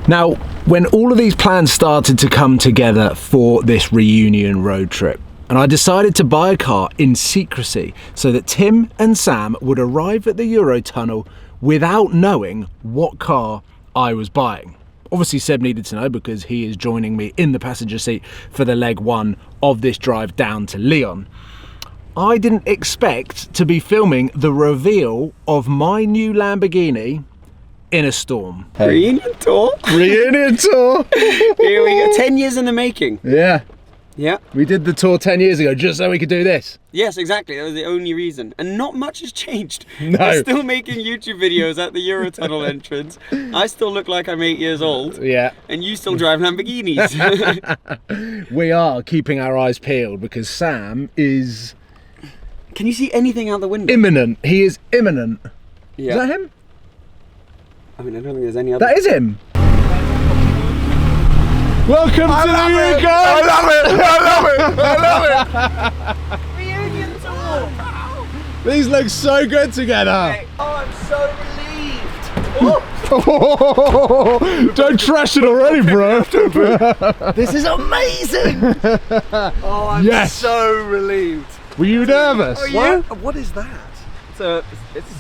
Now, when all of these plans started to come together for this reunion road trip, and I decided to buy a car in secrecy so that Tim and Sam would arrive at the Eurotunnel without knowing what car I was buying. Obviously Seb needed to know because he is joining me in the passenger seat for the leg one of this drive down to Lyon. I didn't expect to be filming the reveal of my new Lamborghini in a storm. Hey. Reunion tour? Reunion tour! Here we go, 10 years in the making. Yeah. Yeah. We did the tour 10 years ago just so we could do this. Yes, exactly. That was the only reason. And not much has changed. No. We're still making YouTube videos at the Eurotunnel entrance. I still look like I'm 8 years old. Yeah. And you still drive Lamborghinis. We are keeping our eyes peeled because Sam is... Can you see anything out the window? Imminent. He is imminent. Yeah. Is that him? I mean, I don't think there's any other... That is him. Welcome to the UK! I love it! I love it! Reunion tour! These look so good together. Oh, I'm so relieved. Don't trash it already, bro. This is amazing! Oh, I'm so relieved. Were you nervous? Are you? What is that? It's a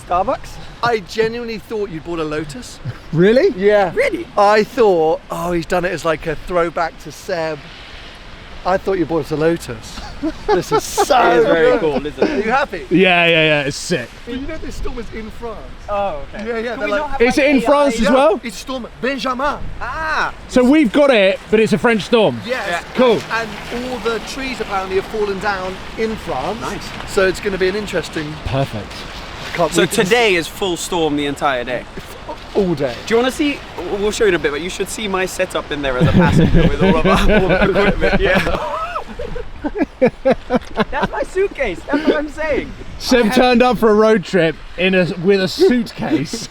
Starbucks? I genuinely thought you'd bought a Lotus. Really? Yeah. Really? I thought, oh, he's done it as like a throwback to Seb. I thought you bought a Lotus. This is so It is very good. cool, isn't Are it? you happy? Yeah, it's sick. But you know this storm is in France. Oh, okay. Yeah, Can they're we like- not have, Is like, it in AI? France as well? It's storm Benjamin. Ah! So we've got it, but it's a French storm. Yes. Cool. And all the trees apparently have fallen down in France. Nice. So it's going to be an interesting... Perfect. Can't So wait to today is full storm the entire day. see all day. Do you want to see? We'll show you in a bit, but you should see my setup in there as a passenger with all of our equipment. Yeah. That's my suitcase. That's what I'm saying. Seb turned up for a road trip with a suitcase.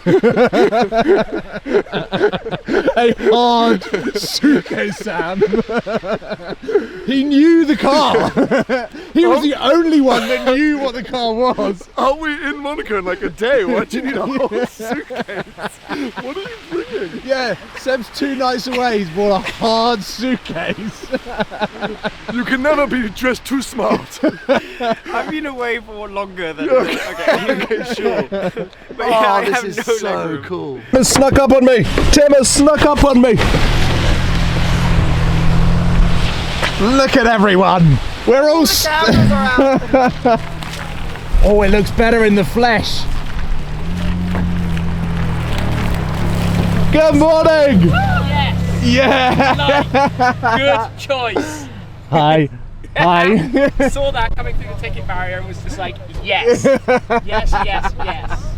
A hard suitcase, Sam. He knew the car. He was the only one that knew what the car was. Are we in Monaco in like a day? Why do you need a whole suitcase? What are you bringing? Yeah, Seb's 2 nights away. He's bought a hard suitcase. You can never be dressed too smart. I've been away for longer than. Okay, sure. But yeah, I have this is no so legroom. cool. Has snuck up on me. Tim has snuck up on me. Look at everyone. We're all. Cameras are out. Oh, it looks better in the flesh. Good morning. Yes. Yeah. Good choice. Hi. Hi. Saw that coming through the ticket barrier and was just like, yes. Yes, yes, yes.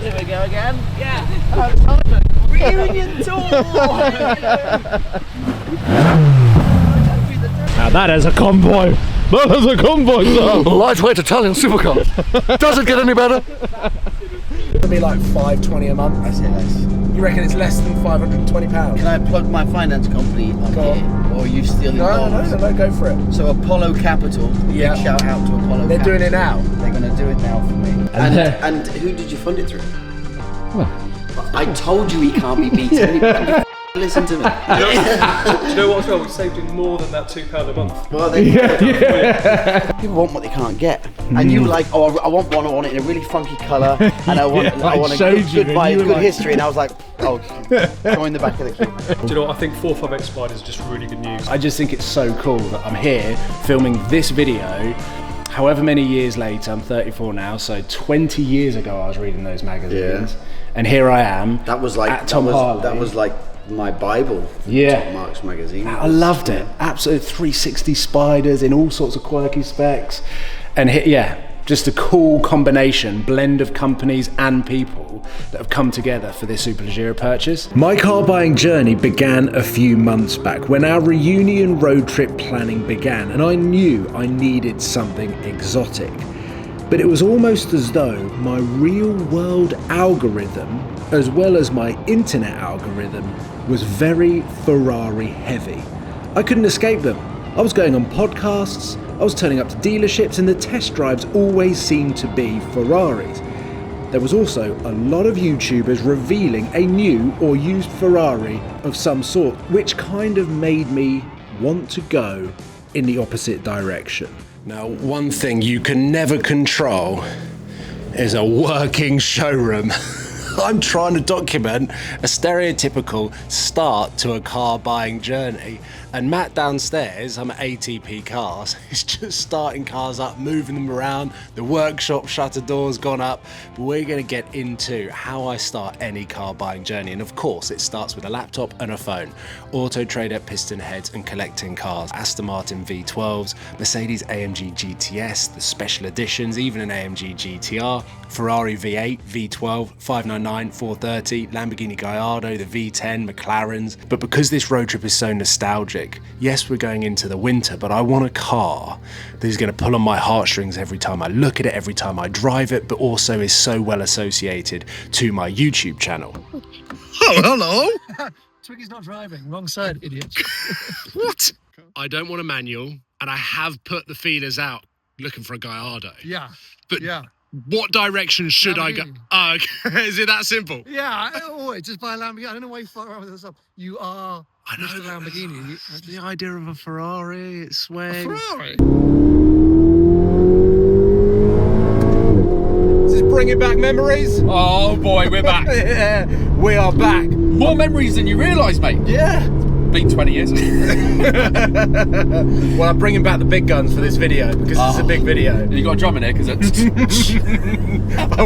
Here we go again. Yeah. Reunion tour. Now that is a convoy. That is a convoy, sir. Lightweight Italian supercar. Does it get any better? It'll be like $520 a month. I say less. You reckon it's less than £520? Can I plug my finance company on Go here? Or are you still involved? No, go for it. So Apollo Capital, Yeah. big shout out to Apollo They're Capital. doing it now. They're going to do it now for me. And who did you fund it through? I told you he can't be beaten. Listen to me. Do you know what as well? We saved him more than that £2 a month. Well, people want what they can't get. And you were like, oh, I want it in a really funky colour, and I want a good vibe, good history. And I was like, oh, go in the back of the queue. Do you know what? I think 458 Spider is just really good news. I just think it's so cool that I'm here filming this video. However many years later, I'm 34 now, so 20 years ago I was reading those magazines, and here I am. That was like at Tom Harley. That was like my Bible. Yeah. Top Marks magazine. I loved it. Absolute 360 spiders in all sorts of quirky specs, and just a cool combination, blend of companies and people that have come together for this Superleggera purchase. My car buying journey began a few months back when our reunion road trip planning began, and I knew I needed something exotic. But it was almost as though my real world algorithm, as well as my internet algorithm, was very Ferrari heavy. I couldn't escape them. I was going on podcasts, I was turning up to dealerships, and the test drives always seemed to be Ferraris. there was also a lot of YouTubers revealing a new or used Ferrari of some sort, which kind of made me want to go in the opposite direction. Now, one thing you can never control is a working showroom. I'm trying to document a stereotypical start to a car buying journey, and Matt downstairs, I'm at ATP Cars, is just starting cars up, moving them around. The workshop shutter door's gone up, but we're going to get into how I start any car buying journey. And of course, it starts with a laptop and a phone. Auto Trader, piston heads, and collecting cars. Aston Martin V12s, Mercedes AMG GTS, the special editions, even an AMG GTR, Ferrari V8, V12, 599, 430, Lamborghini Gallardo, the V10, McLarens. But because this road trip is so nostalgic, yes, we're going into the winter, but I want a car that is going to pull on my heartstrings every time I look at it, every time I drive it, but also is so well associated to my YouTube channel. Oh, hello! Twiggy's not driving. Wrong side, idiot. What? I don't want a manual, and I have put the feelers out looking for a Gallardo. Yeah. But yeah. What direction should I go? Oh, okay. Is it that simple? Yeah, always just buy a Lamborghini. I don't know why you fuck around with this stuff. You are I know Mr. Lamborghini. The idea of a Ferrari, it's swings. Ferrari? Is this bringing back memories? Oh boy, we're back. Yeah, we are back. More memories than you realise, mate. Yeah. Been 20 years. Well, I'm bringing back the big guns for this video because it's a big video. You got a drum in here because I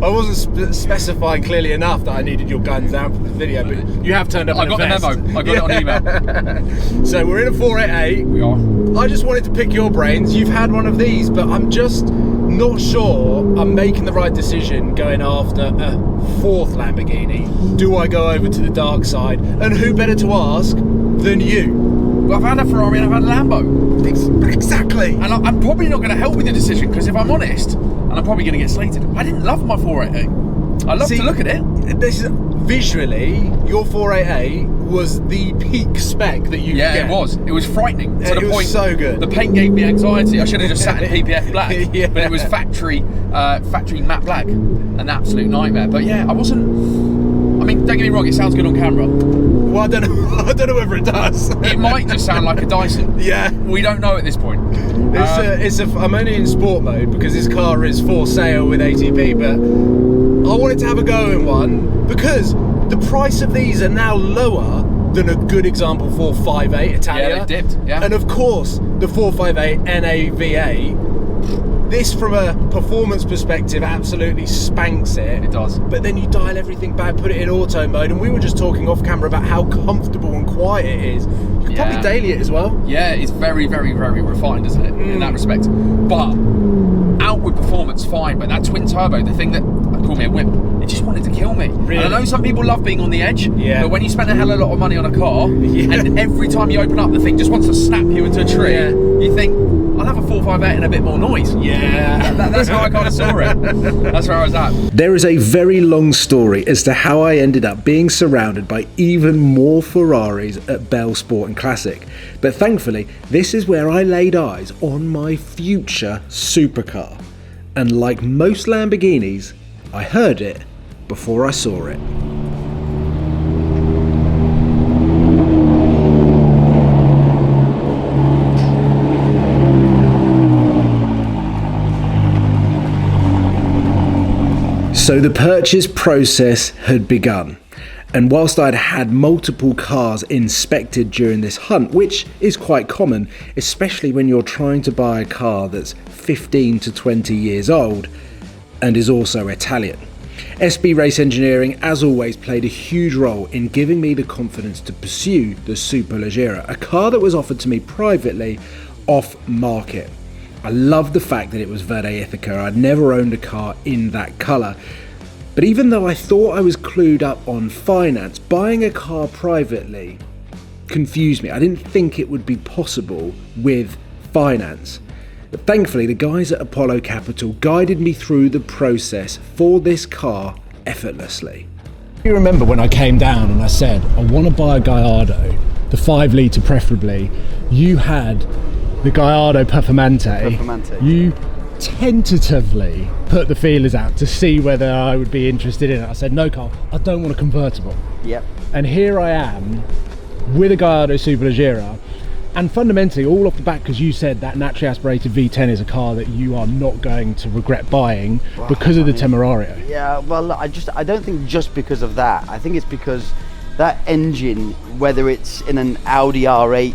wasn't specifying clearly enough that I needed your guns out for the video, but you have turned up. I got the memo. I got it on email. So we're in a 488. We are. I just wanted to pick your brains. You've had one of these, but I'm just not sure I'm making the right decision going after a fourth Lamborghini. Do I go over to the dark side? And who better to ask than you? Well, I've had a Ferrari and I've had a Lambo. Exactly. And I'm probably not going to help with the decision because if I'm honest, and I'm probably going to get slated, I didn't love my 488. I love to look at it. This is visually, your 488 was the peak spec that you could get. Yeah, it was. It was frightening to the it was point. So good. The paint gave me anxiety. I should have just sat in PPF black, Yeah. but it was factory matte black. An absolute nightmare. But yeah, I wasn't. I mean, don't get me wrong. It sounds good on camera. Well, I don't know. I don't know whether it does. It might just sound like a Dyson. Yeah. We don't know at this point. I'm only in sport mode because this car is for sale with ATP, but I wanted to have a go in one because the price of these are now lower than a good example 458 Italia. Yeah, they dipped. Yeah. And of course, the 458 NAVA. This, from a performance perspective, absolutely spanks it. It does. But then you dial everything back, put it in auto mode, and we were just talking off camera about how comfortable and quiet it is. You could probably daily it as well. Yeah, it's very, very, very refined, isn't it, in that respect? But out with performance, fine. But that twin turbo, the thing that call me a whip, it just wanted to kill me. Really? And I know some people love being on the edge. Yeah. But when you spend a hell of a lot of money on a car, and every time you open up, the thing just wants to snap you into a tree. Yeah. You think, I'll have a 458 and a bit more noise. Yeah. That's how I kind of saw it. That's where I was at. There is a very long story as to how I ended up being surrounded by even more Ferraris at Bell Sport and Classic. But thankfully, this is where I laid eyes on my future supercar. And like most Lamborghinis, I heard it before I saw it. So the purchase process had begun, and whilst I'd had multiple cars inspected during this hunt, which is quite common, especially when you're trying to buy a car that's 15 to 20 years old and is also Italian. SB Race Engineering, as always, played a huge role in giving me the confidence to pursue the Superleggera, a car that was offered to me privately off market. I loved the fact that it was Verde Ithaca. I'd never owned a car in that colour. But even though I thought I was clued up on finance, buying a car privately confused me. I didn't think it would be possible with finance. But thankfully, the guys at Apollo Capital guided me through the process for this car effortlessly. You remember when I came down and I said, I want to buy a Gallardo, the 5 litre preferably. You had the Gallardo Performante. You tentatively put the feelers out to see whether I would be interested in it. I said, no, Carl, I don't want a convertible. Yep. And here I am with a Gallardo Superleggera, and fundamentally all off the back, because you said that naturally aspirated V10 is a car that you are not going to regret buying because of the Temerario. Yeah, well, I don't think just because of that. I think it's because that engine, whether it's in an Audi R8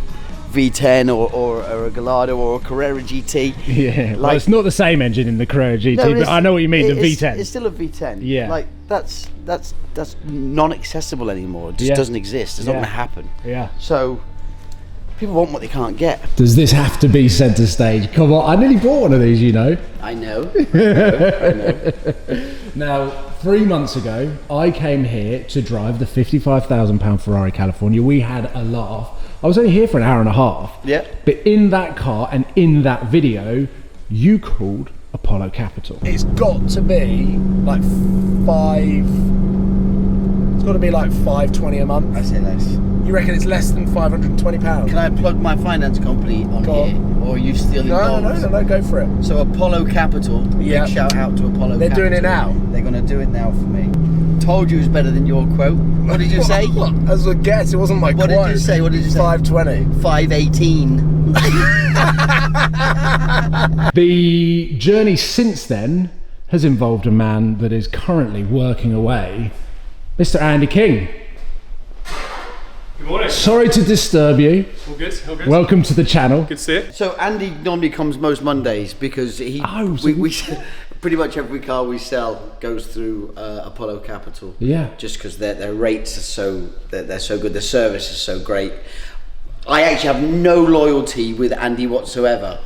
V10 or a Gallardo or a Carrera GT. Yeah, like, well, it's not the same engine in the Carrera GT, but I know what you mean, the V10. It's still a V10. Yeah. Like, that's non-accessible anymore. It just doesn't exist. It's not going to happen. Yeah. So, people want what they can't get. Does this have to be centre stage? Come on, I nearly bought one of these, you know. I know. I know. Now, 3 months ago, I came here to drive the £55,000 Ferrari California. We had a laugh. I was only here for an hour and a half. Yeah. But in that car and in that video, you called Apollo Capital. It's got to be like $520 a month. I say less. You reckon it's less than £520? Can I plug my finance company on here? Or are you still involved? No, go for it. So Apollo Capital, big shout out to Apollo They're Capital. doing it now? They're going to do it now for me. Told you it was better than your quote. What did you say? As a guess, it wasn't my quote. What did you say? 520. 518. The journey since then has involved a man that is currently working away, Mr. Andy King. Good morning. Sorry to disturb you. All good, all good. Welcome to the channel. Good to see you. So Andy normally comes most Mondays because we pretty much every car we sell goes through Apollo Capital. Yeah. Just because their rates are so they're so good, their service is so great. I actually have no loyalty with Andy whatsoever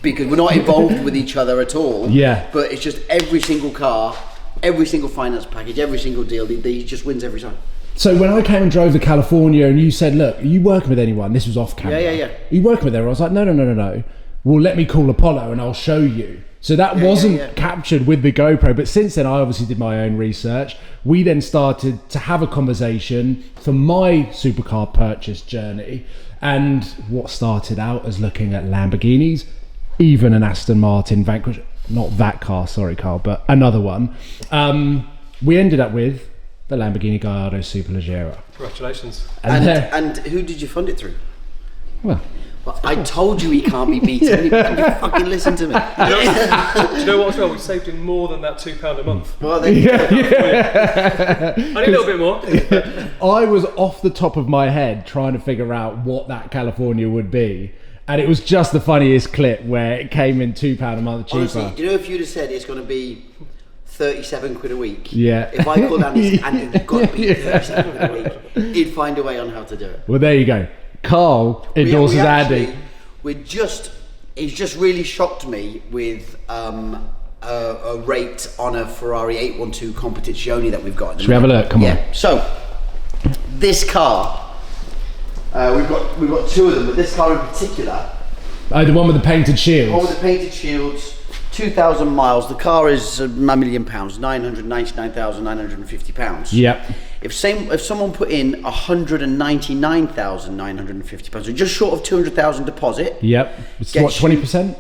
because we're not involved with each other at all. Yeah. But it's just every single car, every single finance package, every single deal, he just wins every time. So when I came and drove the California and you said, look, are you working with anyone? This was off camera. Yeah. Are you working with anyone? I was like, no. Well, let me call Apollo and I'll show you. So that wasn't captured with the GoPro, but since then I obviously did my own research. We then started to have a conversation for my supercar purchase journey, and what started out as looking at Lamborghinis, even an Aston Martin Vanquish, not that car, sorry Carl, but another one. We ended up with the Lamborghini Gallardo Superleggera. Congratulations. And who did you fund it through? Well, I told you he can't be beaten. You fucking listen to me. Do you know what as well? We saved him more than that £2 a month. Well, I need a little bit more. I was off the top of my head trying to figure out what that California would be. And it was just the funniest clip where it came in £2 a month cheaper. Honestly, do you know if you'd have said it's going to be 37 quid a week? Yeah. If I called Andy and you've got to be 37 quid a week, he'd find a way on how to do it. Well, there you go. Carl endorses Andy. He's just really shocked me with a rate on a Ferrari 812 Competizione that we've got. Should we have a look? Come on. So this car, we've got two of them, but this car in particular. Oh, the one with the painted shields. All the painted shields. 2,000 miles. The car is £1 million, £999,950. Yep. If someone put in £199,950, so just short of 200,000 deposit. Yep. It's what, 20%?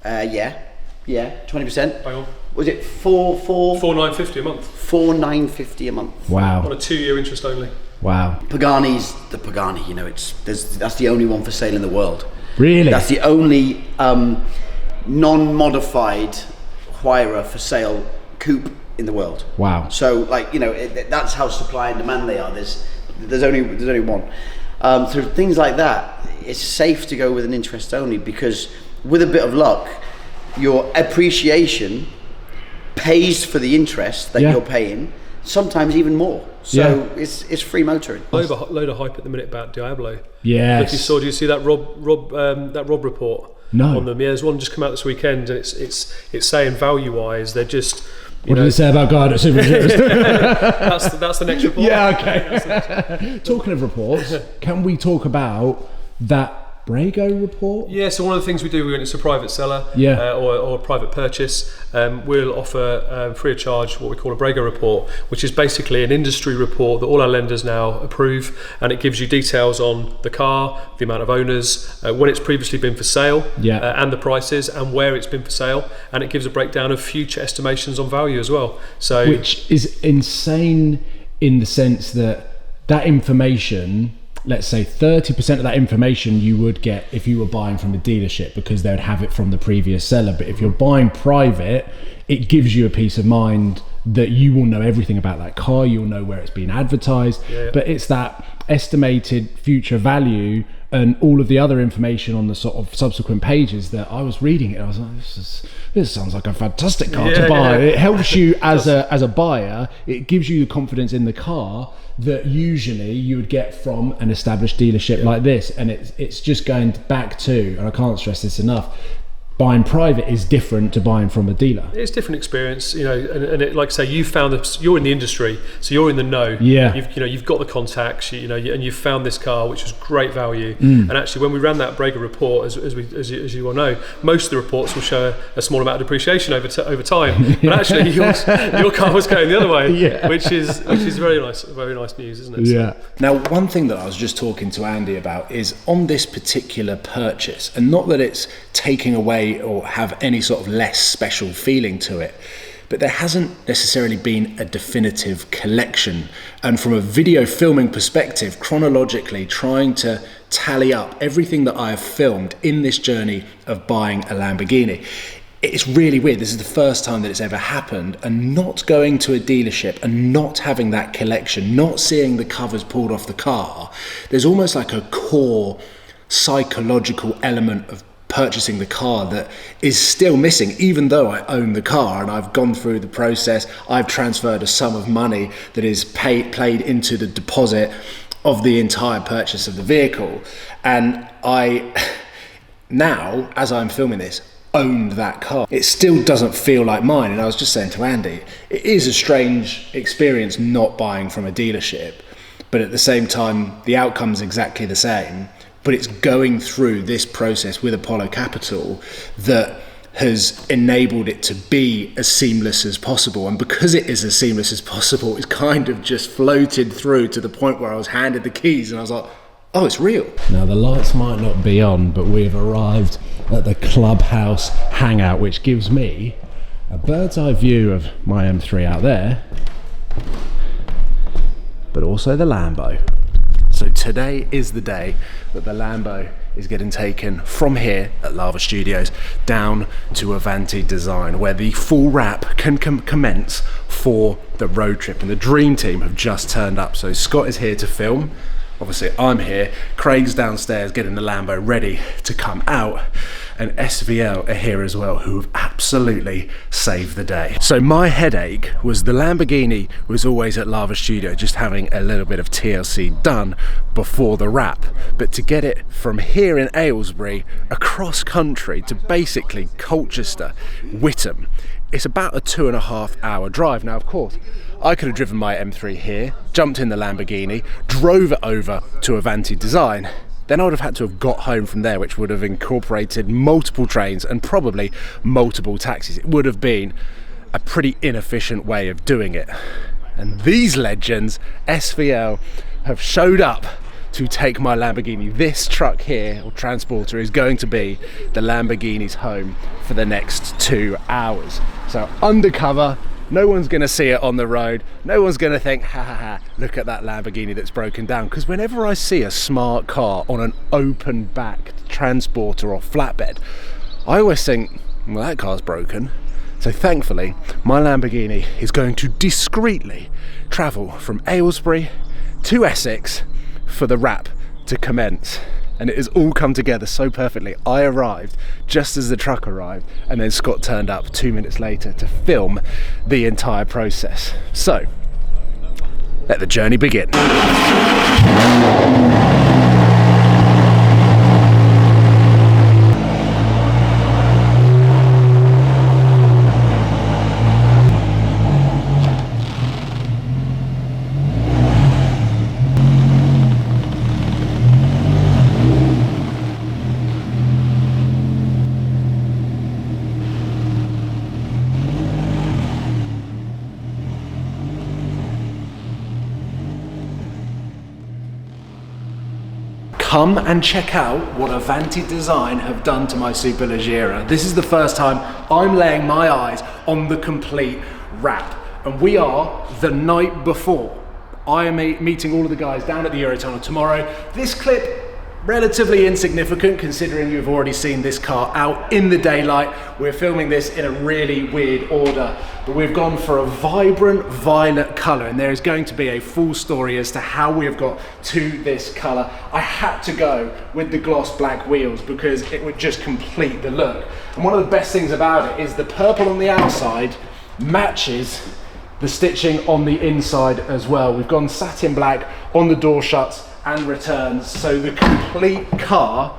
Yeah, 20%. Hang on. Was it £4,950 a month. £4,950 a month. Wow. On a 2-year interest only. Wow. Pagani's the Pagani. You know, that's the only one for sale in the world. Really? That's the only non-modified Huayra for sale coupe in the world. Wow. So, like, you know, that's how supply and demand they are. There's only one. So things like that, it's safe to go with an interest only because with a bit of luck, your appreciation pays for the interest that you're paying, sometimes even more. So it's free motoring. Load of hype at the minute about Diablo. Yes. Did you see that Rob report? No. On them. Yeah, there's one just come out this weekend, and it's saying value-wise, they're just. What did it say about Gallardo Superleggera? That's the next report. Yeah, okay. Talking of reports, can we talk about that Brago report? Yeah, so one of the things we do when it's a private seller or a private purchase, we'll offer free of charge what we call a Brago report, which is basically an industry report that all our lenders now approve, and it gives you details on the car, the amount of owners, when it's previously been for sale, and the prices and where it's been for sale, and it gives a breakdown of future estimations on value as well. So, which is insane in the sense that information, let's say 30% of that information you would get if you were buying from a dealership, because they'd have it from the previous seller. But if you're buying private, it gives you a peace of mind that you will know everything about that car, you'll know where it's been advertised, but it's that estimated future value and all of the other information on the sort of subsequent pages that I was reading it. I was like, this sounds like a fantastic car to buy. It helps you as a buyer. It gives you the confidence in the car that usually you would get from an established dealership like this. And it's just going back to, and I can't stress this enough, buying private is different to buying from a dealer. It's a different experience, you know, and it, like I say, you found this, you're in the industry, so you're in the know. Yeah. You've got the contacts, and you've found this car, which was great value. And actually, when we ran that Brago report, as you all know, most of the reports will show a small amount of depreciation over time. But actually, your car was going the other way, which is very nice news, isn't it? Yeah. Now, one thing that I was just talking to Andy about is on this particular purchase, and not that it's taking away or have any sort of less special feeling to it, but there hasn't necessarily been a definitive collection. And from a video filming perspective, chronologically trying to tally up everything that I have filmed in this journey of buying a Lamborghini, it's really weird. This is the first time that it's ever happened, and not going to a dealership and not having that collection, not seeing the covers pulled off the car, there's almost like a core psychological element of purchasing the car that is still missing, even though I own the car and I've gone through the process. I've transferred a sum of money that is played into the deposit of the entire purchase of the vehicle, and I now, as I'm filming this, owned that car. It still doesn't feel like mine. And I was just saying to Andy, it is a strange experience not buying from a dealership, but at the same time the outcome's exactly the same. But it's going through this process with Apollo Capital that has enabled it to be as seamless as possible. And because it is as seamless as possible, it's kind of just floated through to the point where I was handed the keys and I was like, oh, it's real. Now, the lights might not be on, but we have arrived at the Clubhouse Hangout, which gives me a bird's eye view of my M3 out there, but also the Lambo. So today is the day that the Lambo is getting taken from here at Lava Studios down to Avanti Design, where the full wrap can commence for the road trip. And the dream team have just turned up. So Scott is here to film. Obviously I'm here. Craig's downstairs getting the Lambo ready to come out. And SVL are here as well, who have absolutely saved the day. So my headache was the Lamborghini was always at Lava Studio, just having a little bit of TLC done before the wrap. But to get it from here in Aylesbury across country to basically Colchester, Witham, it's about a 2.5 hour drive. Now, of course, I could have driven my M3 here, jumped in the Lamborghini, drove it over to Avanti Design. Then I would have had to have got home from there, which would have incorporated multiple trains and probably multiple taxis. It would have been a pretty inefficient way of doing it. And these legends, SVL, have showed up to take my Lamborghini. This truck here, or transporter, is going to be the Lamborghini's home for the next 2 hours. So undercover, no one's going to see it on the road. No one's going to think, ha ha ha, look at that Lamborghini that's broken down. Because whenever I see a smart car on an open back transporter or flatbed, I always think, well, that car's broken. So thankfully, my Lamborghini is going to discreetly travel from Aylesbury to Essex for the wrap to commence. And it has all come together so perfectly. I arrived just as the truck arrived, and then Scott turned up 2 minutes later to film the entire process. So, let the journey begin. come and check out what Avanti Design have done to my Superleggera. This is the first time I'm laying my eyes on the complete wrap. And we are the night before. I am meeting all of the guys down at the Eurotunnel tomorrow. This clip, relatively insignificant considering you've already seen this car out in the daylight. We're filming this in a really weird order, but we've gone for a vibrant violet color, and there is going to be a full story as to how we have got to this color. I had to go with the gloss black wheels because it would just complete the look. And one of the best things about it is the purple on the outside matches the stitching on the inside as well. We've gone satin black on the door shuts and returns, so the complete car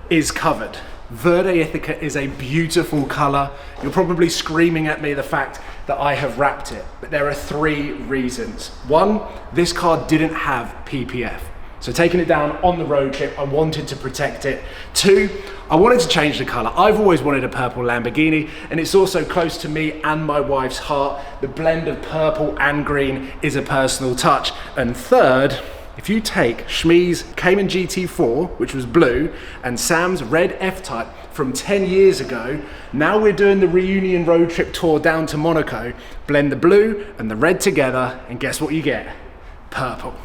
is covered. Verde Ithaca is a beautiful color. You're probably screaming at me the fact that I have wrapped it, but there are 3 reasons. 1, this car didn't have PPF. So taking it down on the road trip, I wanted to protect it. 2, I wanted to change the color. I've always wanted a purple Lamborghini, and it's also close to me and my wife's heart. The blend of purple and green is a personal touch. And 3rd, if you take Shmee's Cayman GT4, which was blue, and Sam's red F-Type from 10 years ago, now we're doing the reunion road trip tour down to Monaco, blend the blue and the red together, and guess what you get? Purple.